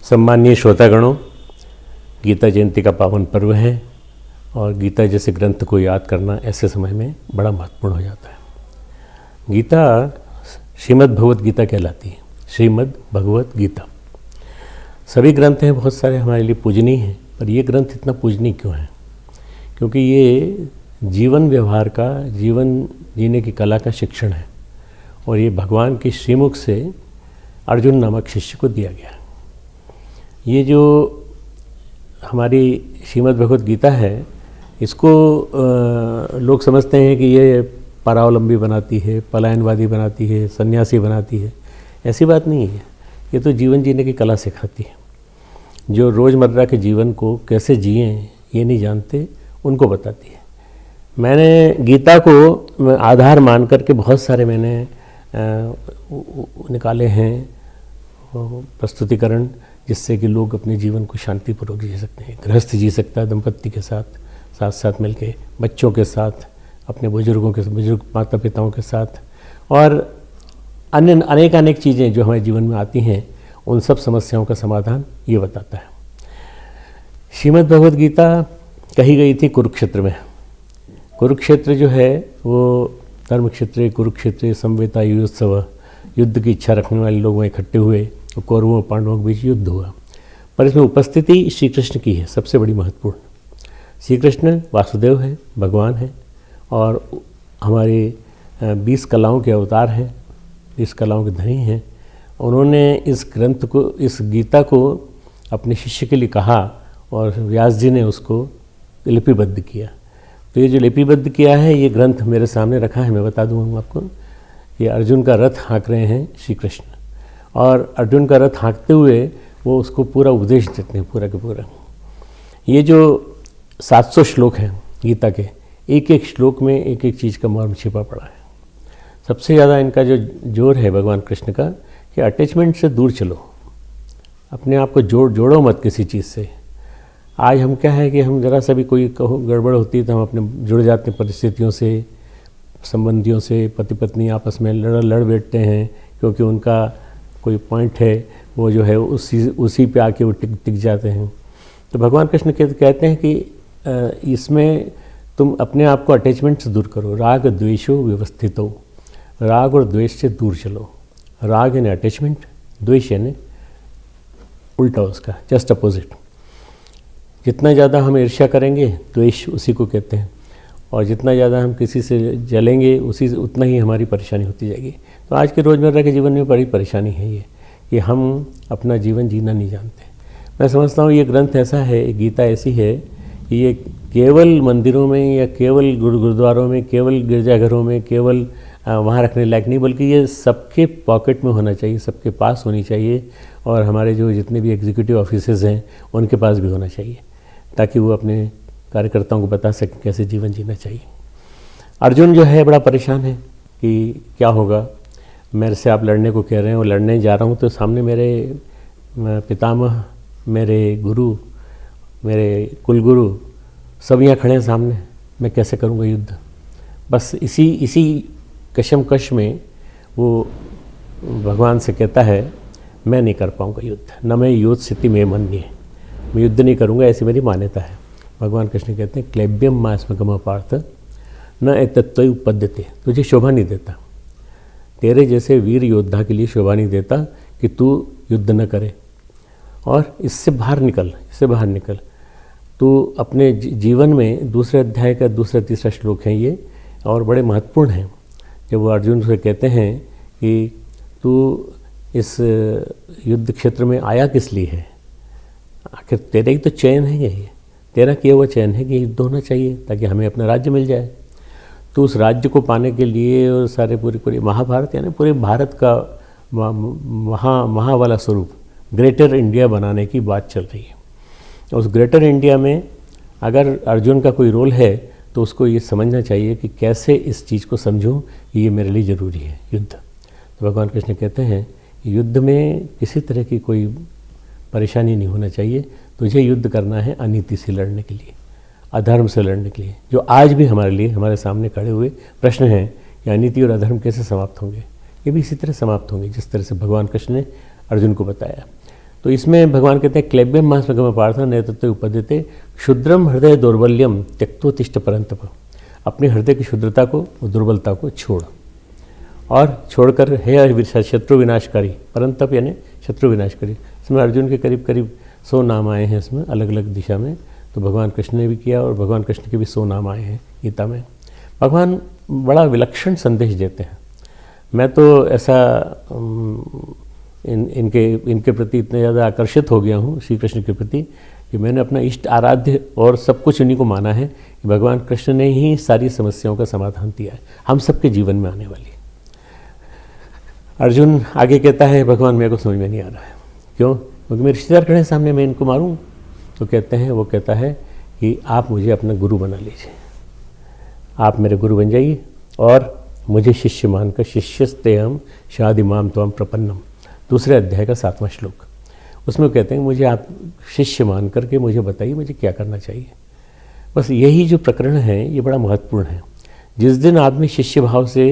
सम्मानीय श्रोतागणों, गीता जयंती का पावन पर्व है और गीता जैसे ग्रंथ को याद करना ऐसे समय में बड़ा महत्वपूर्ण हो जाता है। गीता श्रीमद् भगवत गीता कहलाती है। श्रीमद् भगवत गीता, सभी ग्रंथ हैं बहुत सारे हमारे लिए पूजनीय हैं, पर ये ग्रंथ इतना पूजनीय क्यों है? क्योंकि ये जीवन व्यवहार का, जीवन जीने की कला का शिक्षण है और ये भगवान के श्रीमुख से अर्जुन नामक शिष्य को दिया गया। ये जो हमारी श्रीमद् भगवत गीता है, इसको लोग समझते हैं कि ये परावलंबी बनाती है, पलायनवादी बनाती है, सन्यासी बनाती है। ऐसी बात नहीं है। ये तो जीवन जीने की कला सिखाती है। जो रोज़मर्रा के जीवन को कैसे जिएं ये नहीं जानते, उनको बताती है। मैंने गीता को आधार मान करके बहुत सारे मैंने निकाले हैं प्रस्तुतिकरण, जिससे कि लोग अपने जीवन को शांतिपूर्वक जी सकते हैं। गृहस्थ जी सकता है दंपत्ति के साथ साथ मिलके, बच्चों के साथ, अपने बुजुर्ग माता पिताओं के साथ, और अन्य अनेक चीज़ें जो हमारे जीवन में आती हैं, उन सब समस्याओं का समाधान ये बताता है। श्रीमद् भगवत गीता कही गई थी कुरुक्षेत्र में। कुरुक्षेत्र जो है वो धर्म क्षेत्र, कुरुक्षेत्र संवेता युद्धोत्सव, युद्ध की इच्छा रखने वाले लोग वहाँ इकट्ठे हुए, तो कौरवों और पांडवों के बीच युद्ध हुआ। पर इसमें उपस्थिति श्री कृष्ण की है सबसे बड़ी महत्वपूर्ण। श्री कृष्ण वासुदेव है, भगवान है, और हमारी 20 कलाओं के अवतार हैं, 20 कलाओं के धनी हैं। उन्होंने इस ग्रंथ को, इस गीता को अपने शिष्य के लिए कहा और व्यास जी ने उसको लिपिबद्ध किया। तो ये जो लिपिबद्ध किया है, ये ग्रंथ मेरे सामने रखा है। मैं बता दूँ आपको, ये अर्जुन का रथ हाँक रहे हैं श्री कृष्ण, और अर्जुन का रथ हाँकते हुए वो उसको पूरा उपदेश देते हैं, पूरा के पूरा। ये जो 700 श्लोक हैं गीता के, एक एक श्लोक में एक एक चीज़ का मर्म छिपा पड़ा है। सबसे ज़्यादा इनका जो जोर है भगवान कृष्ण का, कि अटैचमेंट से दूर चलो, अपने आप को जोड़ो मत किसी चीज़ से। आज हम क्या है कि हम ज़रा सा भी कोई गड़बड़ होती है तो हम अपने जुड़ जाते हैं परिस्थितियों से, संबंधियों से। पति पत्नी आपस में लड़ बैठते हैं क्योंकि उनका कोई पॉइंट है, वो जो है उसी पे आके वो टिक जाते हैं। तो भगवान कृष्ण कहते हैं कि इसमें तुम अपने आप को अटैचमेंट से दूर करो। राग द्वेषो व्यवस्थितो, राग और द्वेष से दूर चलो। राग यानी अटैचमेंट, द्वेष यानी उल्टा उसका, जस्ट अपोजिट। जितना ज़्यादा हम ईर्ष्या करेंगे, द्वेष उसी को कहते हैं, और जितना ज़्यादा हम किसी से जलेंगे उतना ही हमारी परेशानी होती जाएगी। तो आज के रोज़मर्रा के जीवन में बड़ी परेशानी है ये, कि हम अपना जीवन जीना नहीं जानते। मैं समझता हूँ ये ग्रंथ ऐसा है, गीता ऐसी है कि ये केवल मंदिरों में या केवल गुरुद्वारों में, केवल गिरजाघरों में, केवल वहाँ रखने लायक नहीं, बल्कि ये सबके पॉकेट में होना चाहिए, सबके पास होनी चाहिए, और हमारे जो जितने भी एग्जीक्यूटिव ऑफिसेज़ हैं उनके पास भी होना चाहिए, ताकि वो अपने कार्यकर्ताओं को बता सकें कैसे जीवन जीना चाहिए। अर्जुन जो है बड़ा परेशान है कि क्या होगा, मेरे से आप लड़ने को कह रहे हैं और लड़ने जा रहा हूँ, तो सामने मेरे पितामह, मेरे गुरु, मेरे कुलगुरु सब यहाँ खड़े हैं सामने, मैं कैसे करूँगा युद्ध। बस इसी कशमकश में वो भगवान से कहता है, मैं नहीं कर पाऊँगा युद्ध, न मैं युद्ध स्थिति में मन्ये, मैं युद्ध नहीं करूँगा, ऐसी मेरी मान्यता है। भगवान कृष्ण कहते हैं, क्लैब्यम मास्मगम पार्थ न एतत्त्व उपपद्यते, तुझे शोभा नहीं देता, तेरे जैसे वीर योद्धा के लिए शोभा नहीं देता कि तू युद्ध न करे, और इससे बाहर निकल। तू अपने जीवन में, दूसरे अध्याय का दूसरा तीसरा श्लोक है ये, और बड़े महत्वपूर्ण हैं। जब वो अर्जुन से कहते हैं कि तू इस युद्ध क्षेत्र में आया किस लिए है, आखिर तेरा ही तो चयन है, ये तेरा किया हुआ चयन है कि युद्ध होना चाहिए ताकि हमें अपना राज्य मिल जाए। तो उस राज्य को पाने के लिए, और सारे पूरे महाभारत यानी पूरे भारत का महा वाला स्वरूप, ग्रेटर इंडिया बनाने की बात चल रही है। उस ग्रेटर इंडिया में अगर अर्जुन का कोई रोल है, तो उसको ये समझना चाहिए कि कैसे इस चीज़ को समझूं कि ये मेरे लिए ज़रूरी है युद्ध। तो भगवान कृष्ण कहते हैं, युद्ध में किसी तरह की कोई परेशानी नहीं होना चाहिए, तुझे युद्ध करना है अनीति से लड़ने के लिए, अधर्म से लड़ने के लिए, जो आज भी हमारे लिए, हमारे सामने खड़े हुए प्रश्न हैं कि अनीति और अधर्म कैसे समाप्त होंगे। ये भी इसी तरह समाप्त होंगे जिस तरह से भगवान कृष्ण ने अर्जुन को बताया। तो इसमें भगवान कहते हैं क्लेब्यम मास्मगम पार्थ नेतृत्व उपद्यते क्षुद्रम हृदय दौर्बल्यम त्यक्तोतिष्ठ परंतप। अपने हृदय की क्षुद्रता को, दुर्बलता को छोड़ और छोड़कर हे शत्रु विनाशकारी, परंतप यानी शत्रु विनाशकारी। इसमें अर्जुन के करीब करीब 100 नाम आए हैं इसमें अलग अलग दिशा में। तो भगवान कृष्ण ने भी किया और भगवान कृष्ण के भी 100 नाम आए हैं गीता में। भगवान बड़ा विलक्षण संदेश देते हैं। मैं तो ऐसा इनके प्रति इतने ज़्यादा आकर्षित हो गया हूँ श्री कृष्ण के प्रति कि मैंने अपना इष्ट आराध्य और सब कुछ उन्हीं को माना है कि भगवान कृष्ण ने ही सारी समस्याओं का समाधान दिया है हम सबके जीवन में आने वाली। अर्जुन आगे कहता है भगवान मेरे को समझ में नहीं आ रहा है, क्यों? क्योंकि मेरे रिश्तेदार खड़े हैं सामने, मैं इनको मारूं? तो वो कहता है कि आप मुझे अपना गुरु बना लीजिए, आप मेरे गुरु बन जाइए और मुझे शिष्य मानकर शिष्यस्ते हम शादिमाम त्वं प्रपन्नम, दूसरे अध्याय का 7वां श्लोक। उसमें कहते हैं मुझे आप शिष्य मान करके मुझे बताइए मुझे क्या करना चाहिए। बस यही जो प्रकरण है ये बड़ा महत्वपूर्ण है। जिस दिन आदमी शिष्य भाव से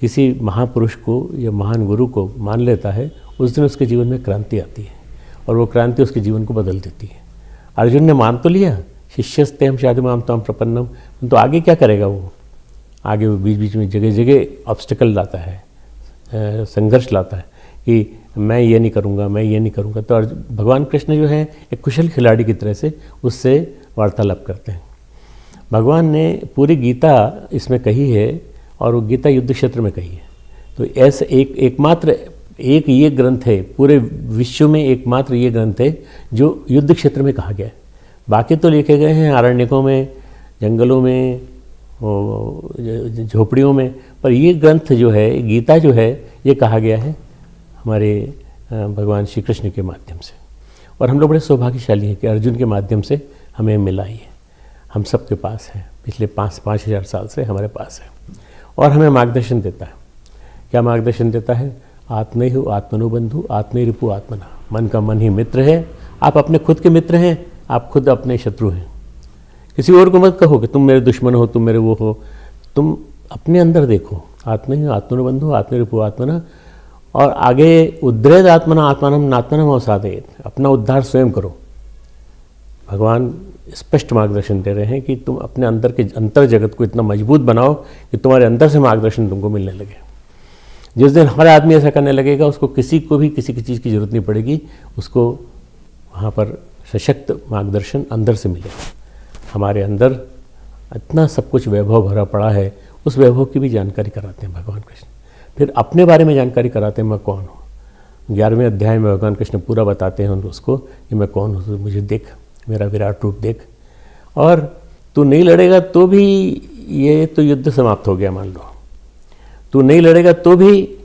किसी महापुरुष को या महान गुरु को मान लेता है उस दिन उसके जीवन में क्रांति आती है और वो क्रांति उसके जीवन को बदल देती है। अर्जुन ने मान तो लिया शिष्यस्ते हम शादिमाम त्वं प्रपन्नम, तो आगे क्या करेगा वो? आगे वो बीच बीच में जगह जगह ऑब्स्टिकल लाता है, संघर्ष लाता है कि मैं ये नहीं करूँगा, मैं ये नहीं करूँगा। तो भगवान कृष्ण जो है एक कुशल खिलाड़ी की तरह से उससे वार्तालाप करते हैं। भगवान ने पूरी गीता इसमें कही है और वो गीता युद्ध क्षेत्र में कही है। तो ऐसे एकमात्र एक ये ग्रंथ है पूरे विश्व में, एकमात्र ये ग्रंथ है जो युद्ध क्षेत्र में कहा गया है। बाकी तो लिखे गए हैं आरण्यकों में, जंगलों में, झोपड़ियों में, पर ये ग्रंथ जो है, गीता जो है, ये कहा गया है हमारे भगवान श्री कृष्ण के माध्यम से। और हम लोग बड़े सौभाग्यशाली हैं कि अर्जुन के माध्यम से हमें मिला ही है। हम सब के पास है, पिछले 5,000 साल से हमारे पास है और हमें मार्गदर्शन देता है। क्या मार्गदर्शन देता है? आत्मे हो आत्मनो बंधु, आत्मे रिपु आत्मना। मन का मन ही मित्र है। आप अपने खुद के मित्र हैं, आप खुद अपने शत्रु हैं। किसी और को मत कहो कि तुम मेरे दुश्मन हो, तुम मेरे वो हो। तुम अपने अंदर देखो, आत्मे हो आत्मनो बंधु, आत्मे रिपु आत्मना। और आगे उद्रेद आत्मना आत्मानम नात्मनम अवसादेत, अपना उद्धार स्वयं करो। भगवान स्पष्ट मार्गदर्शन दे रहे हैं कि तुम अपने अंदर के अंतर जगत को इतना मजबूत बनाओ कि तुम्हारे अंदर से मार्गदर्शन तुमको मिलने लगे। जिस दिन हर आदमी ऐसा करने लगेगा उसको किसी को भी किसी की चीज़ की जरूरत नहीं पड़ेगी, उसको वहाँ पर सशक्त मार्गदर्शन अंदर से मिलेगा। हमारे अंदर इतना सब कुछ वैभव भरा पड़ा है, उस वैभव की भी जानकारी कराते हैं भगवान कृष्ण। फिर अपने बारे में जानकारी कराते हैं, मैं कौन हूँ। 11वें अध्याय में भगवान कृष्ण पूरा बताते हैं उसको कि मैं कौन हूँ, मुझे देख, मेरा विराट रूप देख। और तू नहीं लड़ेगा तो भी ये तो युद्ध समाप्त हो गया, मान लो। तू नहीं लड़ेगा तो भी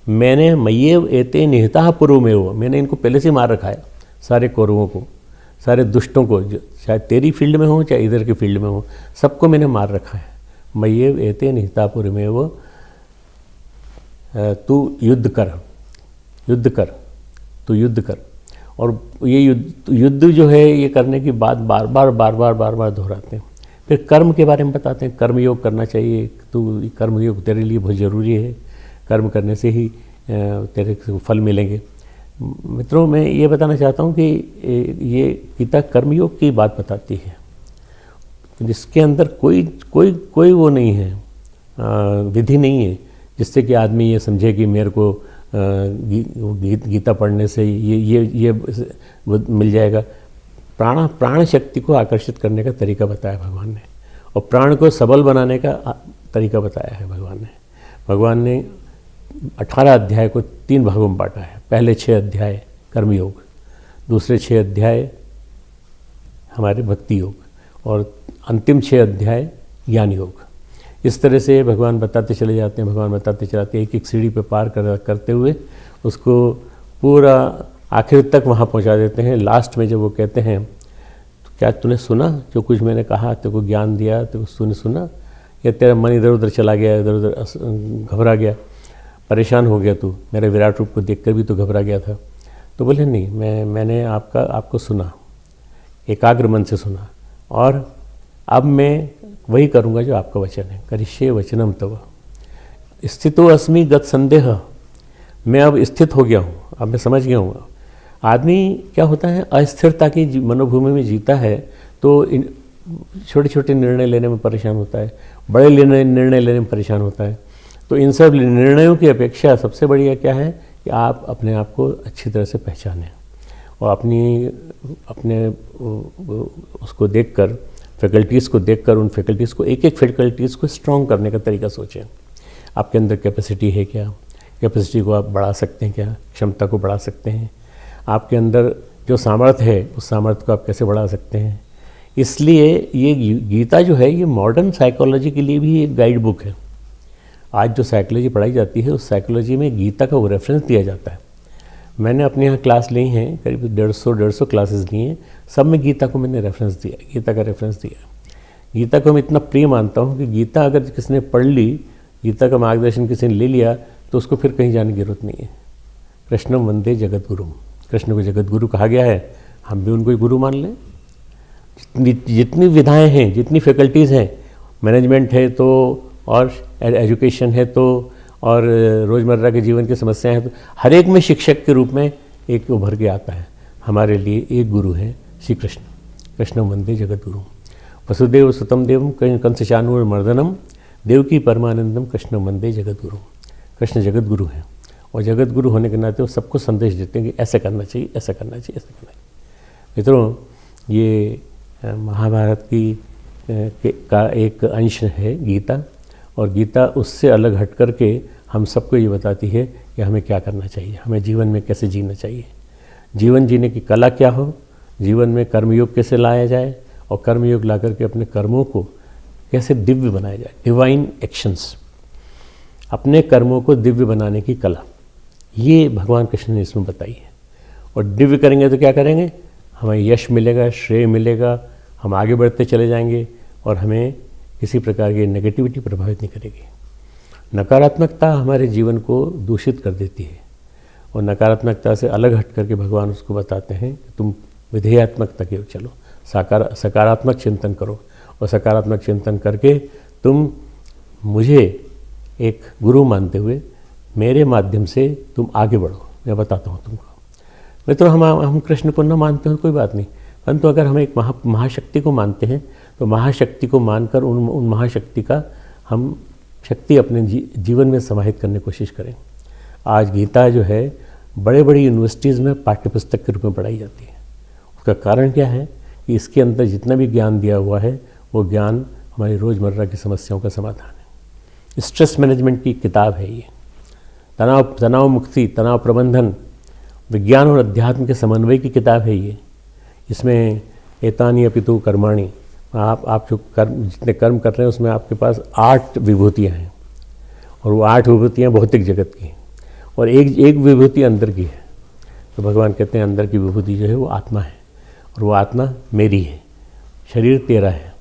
मैंने मय्येव एते निहता पूर्व में हो, मैंने इनको पहले से मार रखा है, सारे कौरवों को, सारे दुष्टों को, चाहे तेरी फील्ड में हो चाहे इधर की फील्ड में हो, सबको मैंने मार रखा है। मय्येव एते निहता पूर्व में हो, तू युद्ध कर, युद्ध कर, तू युद्ध कर। और ये युद्ध जो है ये करने की बात बार बार दोहराते हैं। फिर कर्म के बारे में बताते हैं, कर्म योग करना चाहिए, तू कर्म योग तेरे लिए बहुत ज़रूरी है, कर्म करने से ही तेरे फल मिलेंगे। मित्रों, मैं ये बताना चाहता हूँ कि ये गीता कर्मयोग की बात बताती है, जिसके अंदर कोई वो नहीं है, विधि नहीं है जिससे कि आदमी ये समझे कि मेरे को गीता पढ़ने से ये मिल जाएगा। प्राण शक्ति को आकर्षित करने का तरीका बताया भगवान ने, और प्राण को सबल बनाने का तरीका बताया है भगवान ने। भगवान ने 18 अध्याय को 3 भागों में बांटा है। पहले 6 अध्याय कर्मयोग, दूसरे 6 अध्याय हमारे भक्ति योग, और अंतिम 6 अध्याय ज्ञान योग। इस तरह से भगवान बताते चले जाते हैं, भगवान बताते चलाते हैं, एक एक सीढ़ी पे पार करते हुए उसको पूरा आखिर तक वहाँ पहुँचा देते हैं। लास्ट में जब वो कहते हैं तो क्या तूने सुना जो कुछ मैंने कहा, तेरे को ज्ञान दिया, तो तूने सुना, या तेरा मन इधर उधर चला गया, इधर उधर घबरा गया, परेशान हो गया, तू मेरे विराट रूप को देखकर भी तो घबरा गया था। तो बोले नहीं, मैंने आपको सुना, एकाग्र मन से सुना, और अब मैं वही करूँगा जो आपका वचन है। करिष्ये वचनम तव स्थितो अस्मि गत संदेह, मैं अब स्थित हो गया हूँ, अब मैं समझ गया हूँ, आदमी क्या होता है, अस्थिरता की मनोभूमि में जीता है, तो छोटे छोटे निर्णय लेने में परेशान होता है, बड़े निर्णय लेने में परेशान होता है। तो इन सब निर्णयों की अपेक्षा सबसे बढ़िया क्या है कि आप अपने आप को अच्छी तरह से पहचानें और अपने उसको देखकर, फैकल्टीज़ को देखकर, उन फैकल्टीज़ को, एक एक फैकल्टीज़ को स्ट्रॉन्ग करने का तरीका सोचें। आपके अंदर कैपेसिटी है क्या, कैपेसिटी को आप बढ़ा सकते हैं क्या, क्षमता को बढ़ा सकते हैं, आपके अंदर जो सामर्थ्य है उस सामर्थ्य को आप कैसे बढ़ा सकते हैं। इसलिए ये गीता जो है ये मॉडर्न साइकोलॉजी के लिए भी एक गाइड बुक है। आज जो साइकोलॉजी पढ़ाई जाती है उस साइकोलॉजी में गीता का वो रेफरेंस दिया जाता है। मैंने अपने यहाँ क्लास ली हैं, करीब 150 क्लासेस ली हैं, सब में गीता को मैंने रेफरेंस दिया, गीता का रेफरेंस दिया। गीता को मैं इतना प्रिय मानता हूँ कि गीता अगर किसी ने पढ़ ली, गीता का मार्गदर्शन किसी ने ले लिया, तो उसको फिर कहीं जाने की जरूरत नहीं है। कृष्णम वंदे जगत गुरुम, कृष्ण को जगत गुरु कहा गया है, हम भी उनको ही गुरु मान लें। जितनी विधाएं हैं, जितनी फैकल्टीज़ हैं, मैनेजमेंट है तो, और एजुकेशन है तो, और रोज़मर्रा के जीवन की समस्याएं हैं तो, हर एक में शिक्षक के रूप में एक उभर के आता है। हमारे लिए एक गुरु है श्री कृष्ण, कृष्णम वंदे जगत गुरु। वसुदेव सुतम देवम कंसचानूरमर्दनम देवकी परमानंदम कृष्णम वंदे जगत गुरु। कृष्ण जगत गुरु हैं और जगत गुरु होने के नाते वो सबको संदेश देते हैं कि ऐसा करना चाहिए, ऐसा करना चाहिए, ऐसा करना चाहिए। मित्रों, ये महाभारत का एक अंश है गीता, और गीता उससे अलग हट करके हम सबको ये बताती है कि हमें क्या करना चाहिए, हमें जीवन में कैसे जीना चाहिए, जीवन जीने की कला क्या हो, जीवन में कर्मयोग कैसे लाया जाए, और कर्मयोग ला करके अपने कर्मों को कैसे दिव्य बनाया जाए, डिवाइन एक्शंस, अपने कर्मों को दिव्य बनाने की कला, ये भगवान कृष्ण ने इसमें बताई है। और दिव्य करेंगे तो क्या करेंगे, हमें यश मिलेगा, श्रेय मिलेगा, हम आगे बढ़ते चले जाएंगे और हमें किसी प्रकार की नेगेटिविटी प्रभावित नहीं करेगी। नकारात्मकता हमारे जीवन को दूषित कर देती है, और नकारात्मकता से अलग हट करके भगवान उसको बताते हैं कि तुम विधेयात्मकता की ओर चलो, सकारात्मक चिंतन करो, और सकारात्मक चिंतन करके तुम मुझे एक गुरु मानते हुए मेरे माध्यम से तुम आगे बढ़ो, मैं बताता हूँ तुमको। मित्रों, हम कृष्ण को न मानते हो कोई बात नहीं, परंतु अगर हम एक महाशक्ति को मानते हैं तो महाशक्ति को मानकर उन महाशक्ति का हम शक्ति अपने जीवन में समाहित करने की कोशिश करें। आज गीता जो है बड़े बड़ी यूनिवर्सिटीज़ में पाठ्यपुस्तक के रूप में पढ़ाई जाती है। उसका कारण क्या है कि इसके अंदर जितना भी ज्ञान दिया हुआ है वो ज्ञान हमारी रोज़मर्रा की समस्याओं का समाधान है। स्ट्रेस मैनेजमेंट की किताब है ये, तनाव मुक्ति, तनाव प्रबंधन, विज्ञान और अध्यात्म के समन्वय की किताब है ये। इसमें एतानी अपितु कर्माणि, आप जो जितने कर्म कर रहे हैं उसमें आपके पास 8 विभूतियाँ हैं, और वो 8 विभूतियाँ भौतिक जगत की हैं और एक विभूति अंदर की है। तो भगवान कहते हैं अंदर की विभूति जो है वो आत्मा है, और वो आत्मा मेरी है, शरीर तेरा है।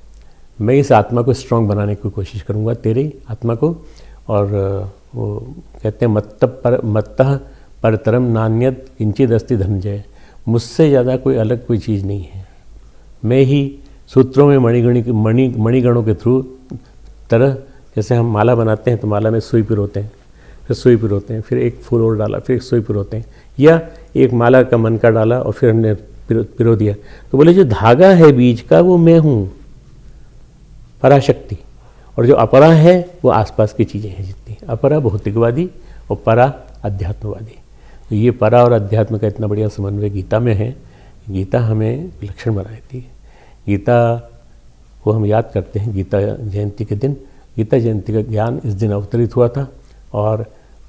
मैं इस आत्मा को स्ट्रांग बनाने की कोशिश करूँगा, तेरी आत्मा को। और वो कहते हैं मत्तः परतरम नान्यत किंचिद अस्ति धनंजय, मुझसे ज़्यादा कोई अलग कोई चीज़ नहीं है। मैं ही सूत्रों में मणिगणों के थ्रू तरह, जैसे हम माला बनाते हैं तो माला में सुई पिरोते हैं, फिर सुई पिरोते हैं, फिर एक फूल और डाला, फिर एक सुई पिरोते हैं, या एक माला का मनका डाला और फिर हमने पिरो दिया। तो बोले जो धागा है बीज का वो मैं हूँ, पराशक्ति, और जो अपरा है वो आसपास की चीज़ें हैं जितनी, अपरा भौतिकवादी और परा अध्यात्मवादी। तो ये परा और अध्यात्म का इतना बढ़िया समन्वय गीता में है। गीता हमें विलक्षण बनाती है। गीता को हम याद करते हैं गीता जयंती के दिन। गीता जयंती का ज्ञान इस दिन अवतरित हुआ था, और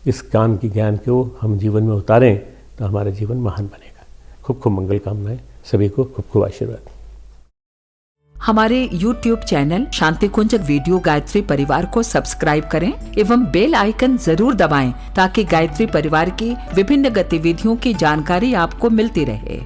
इस ज्ञान को हम जीवन में उतारें तो हमारा जीवन महान बनेगा। खूब खूब मंगल कामनाएं, सभी को खूब खूब आशीर्वाद। हमारे YouTube चैनल शांति कुंज वीडियो गायत्री परिवार को सब्सक्राइब करें एवं बेल आइकन जरूर दबाएं ताकि गायत्री परिवार की विभिन्न गतिविधियों की जानकारी आपको मिलती रहे।